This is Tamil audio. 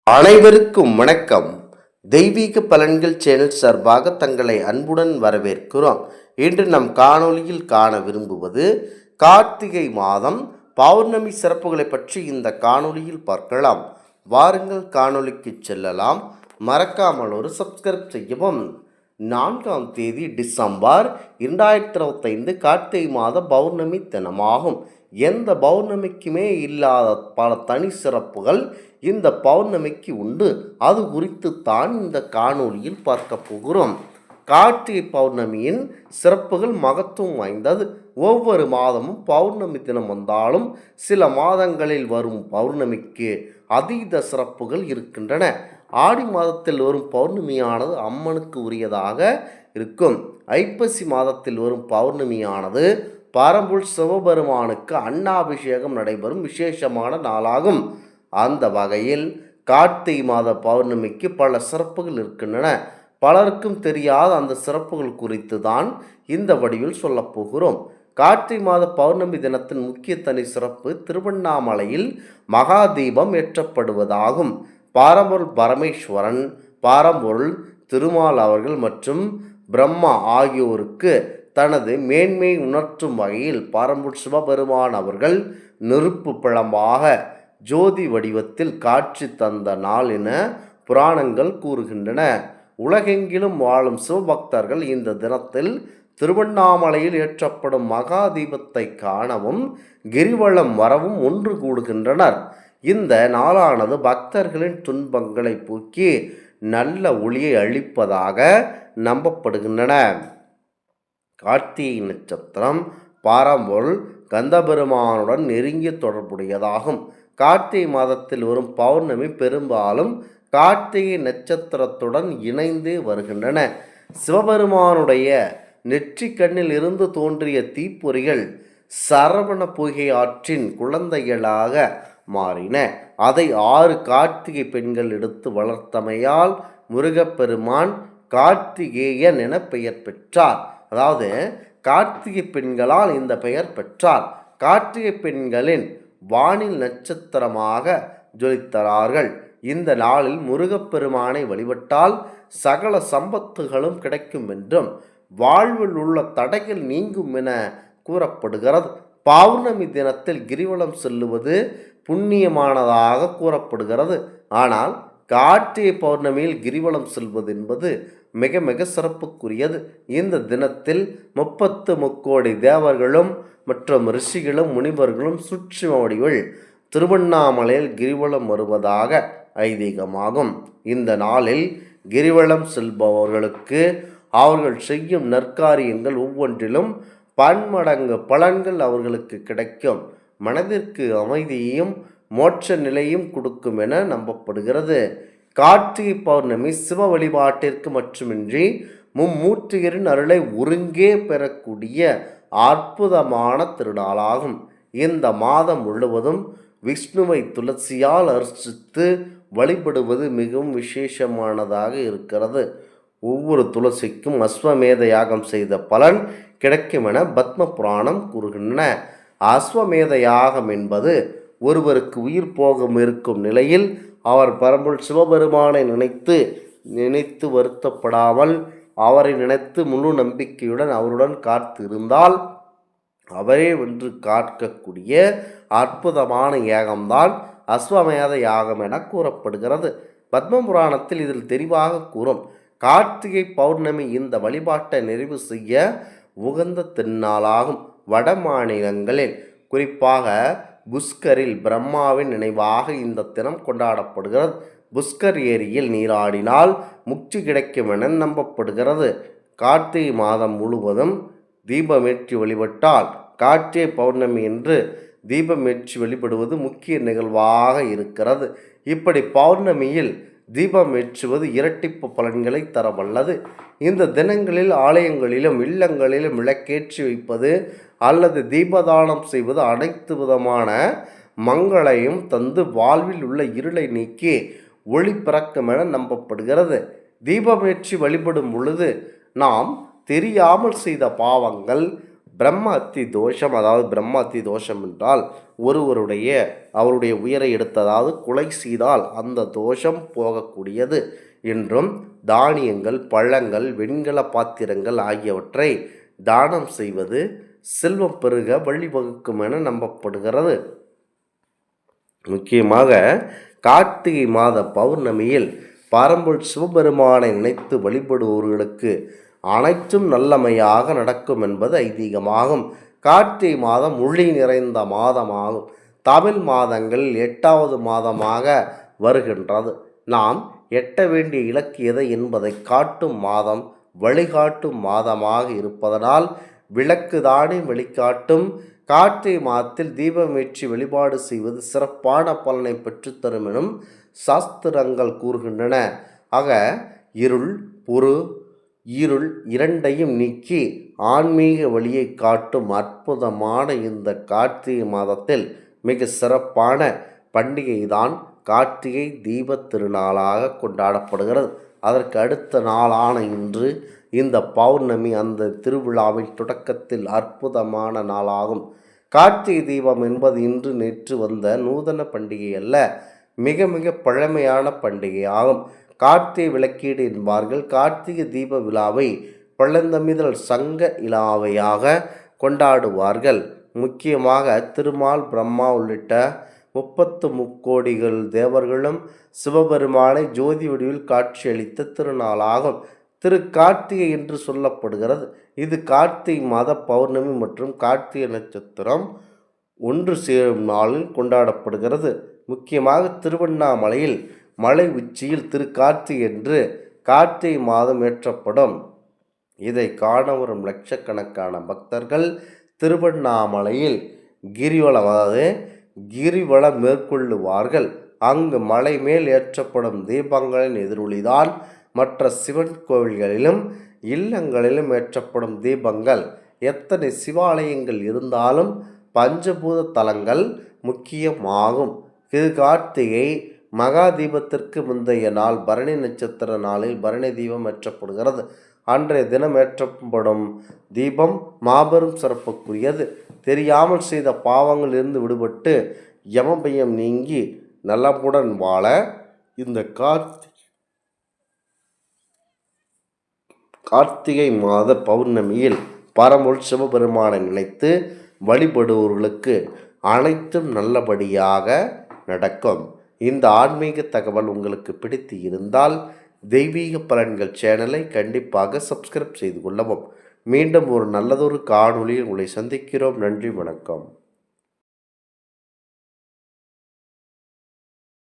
அனைவருக்கும் வணக்கம். தெய்வீக பலன்கள் சேனல் சார்பாக தங்களை அன்புடன் வரவேற்கிறோம். இன்று நம் காணொளியில் காண விரும்புவது கார்த்திகை மாதம் பௌர்ணமி சிறப்புகளை பற்றி இந்த காணொளியில் பார்க்கலாம். வாருங்கள் காணொளிக்கு செல்லலாம். மறக்காமல் ஒரு சப்ஸ்கிரைப் செய்யவும். 4ஆம் தேதி டிசம்பர் 2025 கார்த்திகை மாத பௌர்ணமி தினமாகும். எந்த பௌர்ணமிக்குமே இல்லாத பல தனி சிறப்புகள் இந்த பௌர்ணமிக்கு உண்டு. அது குறித்து தான் இந்த காணொளியில் பார்க்க போகிறோம். கார்த்திகை பௌர்ணமியின் சிறப்புகள் மகத்துவம் வாய்ந்தது. ஒவ்வொரு மாதமும் பௌர்ணமி தினம் வந்தாலும் சில மாதங்களில் வரும் பௌர்ணமிக்கு அதீத சிறப்புகள் இருக்கின்றன. ஆடி மாதத்தில் வரும் பௌர்ணமியானது அம்மனுக்கு உரியதாக இருக்கும். ஐப்பசி மாதத்தில் வரும் பௌர்ணமியானது பரம்பொருள் சிவபெருமானுக்கு அன்னாபிஷேகம் நடைபெறும் விசேஷமான நாளாகும். அந்த வகையில் கார்த்திகை மாத பௌர்ணமிக்கு பல சிறப்புகள் இருக்கின்றன. பலருக்கும் தெரியாத அந்த சிறப்புகள் குறித்து தான் இந்த வடிவில் சொல்லப்போகிறோம். கார்த்திகை மாத பௌர்ணமி தினத்தின் முக்கிய தனி சிறப்பு திருவண்ணாமலையில் மகாதீபம் ஏற்றப்படுவதாகும். பரம்பொருள் பரமேஸ்வரன், பரம்பொருள் திருமால் அவர்கள் மற்றும் பிரம்மா ஆகியோருக்கு தனது மேன்மையை உணர்த்தும் வகையில் பரம்பொருள் சிவபெருமான் அவர்கள் நெருப்பு பிழம்பாக ஜோதி வடிவத்தில் காட்சி தந்த நாள் என புராணங்கள் கூறுகின்றன. உலகெங்கிலும் வாழும் சிவபக்தர்கள் இந்த தினத்தில் திருவண்ணாமலையில் ஏற்றப்படும் மகாதீபத்தை காணவும் கிரிவலம் வரவும் ஒன்று கூடுகின்றனர். இந்த நாளானது பக்தர்களின் துன்பங்களை போக்கி நல்ல ஒளியை அளிப்பதாக நம்பப்படுகின்றன. கார்த்திகை நட்சத்திரம் பரம்பொருள் கந்தபெருமானுடன் நெருங்கிய தொடர்புடையதாகும். கார்த்திகை மாதத்தில் வரும் பௌர்ணமி பெரும்பாலும் கார்த்திகை நட்சத்திரத்துடன் இணைந்து வருகின்றன. சிவபெருமானுடைய நெற்றிக்கண்ணில் இருந்து தோன்றிய தீப்பொறிகள் சரவண பொய்கை ஆற்றின் குழந்தைகளாக மாறின. அதை 6 கார்த்திகை பெண்கள் எடுத்து வளர்த்தமையால் முருகப்பெருமான் கார்த்திகேயன் என பெயர் பெற்றார். அதாவது கார்த்திகை பெண்களால் இந்த பெயர் பெற்றார். கார்த்திகை பெண்களின் வானில் நட்சத்திரமாக ஜொலித்தார்கள். இந்த நாளில் முருகப்பெருமானை வழிபட்டால் சகல சம்பத்துகளும் கிடைக்கும் என்றும் வாழ்வில் உள்ள தடைகள் நீங்கும் என கூறப்படுகிறது. பௌர்ணமி தினத்தில் கிரிவலம் செல்லுவது புண்ணியமானதாக கூறப்படுகிறது. ஆனால் கார்த்திகை பௌர்ணமியில் கிரிவலம் செல்வது என்பது மிக மிக சிறப்புக்குரியது. இந்த தினத்தில் 30 முக்கோடி தேவர்களும் மற்றும் ரிஷிகளும் முனிவர்களும் சூட்சும வடிவில் திருவண்ணாமலையில் கிரிவலம் வருவதாக ஐதீகமாகும். இந்த நாளில் கிரிவலம் செல்பவர்களுக்கு அவர்கள் செய்யும் நற்காரியங்கள் ஒவ்வொன்றிலும் பன்மடங்கு பலன்கள் அவர்களுக்கு கிடைக்கும். மனதிற்கு அமைதியையும் மோட்ச நிலையும் கொடுக்கும் என நம்பப்படுகிறது. கார்த்திகை பௌர்ணமி சிவ வழிபாட்டிற்கு மட்டுமின்றி மும்மூர்த்தியரின் அருளை ஒருங்கே பெறக்கூடிய அற்புதமான திருநாளாகும். இந்த மாதம் முழுவதும் விஷ்ணுவை துளசியால் அர்ச்சித்து வழிபடுவது மிகவும் விசேஷமானதாக இருக்கிறது. ஒவ்வொரு துளசிக்கும் அஸ்வமேத யாகம் செய்த பலன் கிடைக்கும் என பத்ம புராணம் கூறுகின்றன. அஸ்வமேத யாகம் என்பது ஒருவருக்கு உயிர் போகம் இருக்கும் நிலையில் அவர் பரம்பொருள் சிவபெருமானை நினைத்து வருத்தப்படாமல் அவரை நினைத்து முழு நம்பிக்கையுடன் அவருடன் காத்து இருந்தால் அவரே வென்று காக்கக்கூடிய அற்புதமான யாகம்தான் அஸ்வமேத யாகம் என கூறப்படுகிறது. பத்ம புராணத்தில் இதில் தெளிவாக கூறும். கார்த்திகை பௌர்ணமி இந்த வழிபாட்டை நிறைவு செய்ய உகந்த திருநாளாகும். வட மாநிலங்களில் குறிப்பாக புஷ்கரில் பிரம்மாவின் நினைவாக இந்த தினம் கொண்டாடப்படுகிறது. புஷ்கர் ஏரியில் நீராடினால் முக்தி கிடைக்கும் என நம்பப்படுகிறது. கார்த்திகை மாதம் முழுவதும் தீபமேற்றி வழிபட்டால் கார்த்திகை பௌர்ணமி என்று தீபமேற்றி வழிபடுவது முக்கிய நிகழ்வாக இருக்கிறது. இப்படி பௌர்ணமியில் தீபம் ஏற்றுவது இரட்டிப்பு பலன்களை தரவல்லது. இந்த தினங்களில் ஆலயங்களிலும் இல்லங்களிலும் விளக்கேற்றி வைப்பது அல்லது தீபதானம் செய்வது அனைத்து விதமான மங்களையும் தந்து வாழ்வில் உள்ள இருளை நீக்கி ஒளி பிறக்கும் என நம்பப்படுகிறது. தீபமேற்றி வழிபடும் பொழுது நாம் தெரியாமல் செய்த பாவங்கள் பிரம்மஹத்தி தோஷம், அதாவது பிரம்மஹத்தி தோஷம் என்றால் அவருடைய உயிரை எடுத்து, அதாவது கொலை செய்தால் அந்த தோஷம் போகக்கூடியது என்றும், தானியங்கள், பழங்கள், வெண்கல பாத்திரங்கள் ஆகியவற்றை தானம் செய்வது செல்வம் பெருக வழிவகுக்கும் என நம்பப்படுகிறது. முக்கியமாக கார்த்திகை மாத பௌர்ணமியில் பரம்பொருள் சிவபெருமானை நினைத்து வழிபடுபவர்களுக்கு அனைத்தும் நல்லமையாக நடக்கும் என்பது ஐதீகமாகும். கார்த்திகை மாதம் ஒளி நிறைந்த மாதமாகும். தமிழ் மாதங்கள் 8வது மாதமாக வருகின்றது. நாம் எட்ட வேண்டிய இலக்கு எதை என்பதை காட்டும் மாதம், வழிகாட்டும் மாதமாக இருப்பதனால் விளக்கு தானே வழிகாட்டும் கார்த்திகை மாதத்தில் தீபமேற்றி வழிபாடு செய்வது சிறப்பான பலனை பெற்றுத்தரும் எனும் சாஸ்திரங்கள் கூறுகின்றன. ஆக இருள் இரண்டையும் நீக்கி ஆன்மீக வழியை காட்டும் அற்புதமான இந்த கார்த்திகை மாதத்தில் மிக சிறப்பான பண்டிகை தான் கார்த்திகை தீபத் திருநாளாக கொண்டாடப்படுகிறது. அதற்கு அடுத்த நாளான இன்று இந்த பௌர்ணமி அந்த திருவிழாவின் தொடக்கத்தில் அற்புதமான நாளாகும். கார்த்திகை தீபம் என்பது இன்று நேற்று வந்த நூதன பண்டிகை அல்ல, மிக மிக பழமையான பண்டிகை ஆகும். கார்த்திகை விளக்கீடு என்பார்கள். கார்த்திகை தீப விழாவை பழந்தமிழர் சங்க இலாவையாக கொண்டாடுவார்கள். முக்கியமாக திருமால், பிரம்மா உள்ளிட்ட 33 தேவர்களும் சிவபெருமானை ஜோதி வடிவில் காட்சியளித்த திருநாளாகும். கார்த்திகை என்று சொல்லப்படுகிறது. இது கார்த்திகை மாத பௌர்ணமி மற்றும் கார்த்திகை நட்சத்திரம் ஒன்று சேரும் நாளில் கொண்டாடப்படுகிறது. முக்கியமாக திருவண்ணாமலையில் மலை உச்சியில் கார்த்திகை என்று கார்த்திகை மாதம் ஏற்றப்படும். இதை காண வரும் லட்சக்கணக்கான பக்தர்கள் திருவண்ணாமலையில் கிரிவலம் மேற்கொள்ளுவார்கள். அங்கு மலை மேல் ஏற்றப்படும் தீபங்களின் எதிரொலிதான் மற்ற சிவன் கோவில்களிலும் இல்லங்களிலும் ஏற்றப்படும் தீபங்கள். எத்தனை சிவாலயங்கள் இருந்தாலும் பஞ்சபூத தலங்கள் முக்கியமாகும். இது கார்த்திகை மகா தீபத்திற்கு முந்தைய நாள் பரணி நட்சத்திர நாளில் பரணி தீபம் ஏற்றப்படுகிறது. அன்றைய தினம் ஏற்றப்படும் தீபம் மாபெரும் சிறப்புக்குரியது. தெரியாமல் செய்த பாவங்கள் இருந்து விடுபட்டு யமபயம் நீங்கி நலமுடன் வாழ இந்த கார்த்திகை மாத பௌர்ணமியில் பரம்பொருள் சிவபெருமானை நினைத்து வழிபடுவோர்களுக்கு அனைத்தும் நல்லபடியாக நடக்கும். இந்த ஆன்மீக தகவல் உங்களுக்கு பிடித்து இருந்தால் தெய்வீக பலன்கள் சேனலை கண்டிப்பாக சப்ஸ்கிரைப் செய்து கொள்ளவும். மீண்டும் ஒரு நல்லதொரு காணொளியில் உங்களை சந்திக்கிறோம். நன்றி, வணக்கம்.